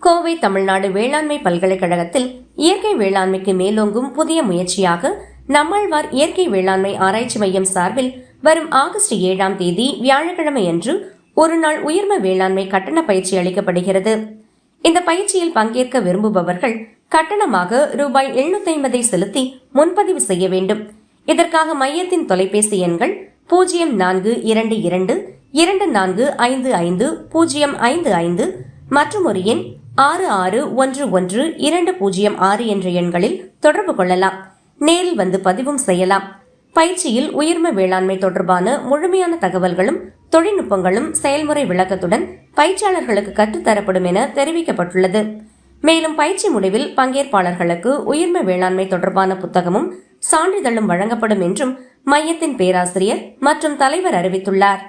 கோவை தமிழ்நாடு வேளாண்மை பல்கலைக்கழகத்தில் இயற்கை வேளாண்மைக்கு மேலோங்கும் புதிய முயற்சியாக நம்மாழ்வார் இயற்கை வேளாண்மை ஆராய்ச்சி மையம் சார்பில் வரும் ஆகஸ்ட் 7ஆம் தேதி வியாழக்கிழமை அன்று ஒருநாள் உயர்ம வேளாண்மை கட்டண பயிற்சி அளிக்கப்படுகிறது. இந்த பயிற்சியில் பங்கேற்க விரும்புபவர்கள் கட்டணமாக ரூபாய் 750 செலுத்தி முன்பதிவு செய்ய வேண்டும். இதற்காக மையத்தின் தொலைபேசி எண்கள் 0422455055 மற்றும் ஒரு எண் 66112006 என்ற எண்களில் தொடர்பு கொள்ளலாம். நேரில் வந்து பதிவும் செய்யலாம். பயிற்சியில் உயர்ம வேளாண்மை தொடர்பான முழுமையான தகவல்களும் தொழில்நுட்பங்களும் செயல்முறை விளக்கத்துடன் பயிற்சியாளர்களுக்கு கற்றுத்தரப்படும் என தெரிவிக்கப்பட்டுள்ளது. மேலும் பயிற்சி முடிவில் பங்கேற்பாளர்களுக்கு உயர்ம வேளாண்மை தொடர்பான புத்தகமும் சான்றிதழும் வழங்கப்படும் என்றும் மையத்தின் பேராசிரியர் மற்றும் தலைவர் அறிவித்துள்ளார்.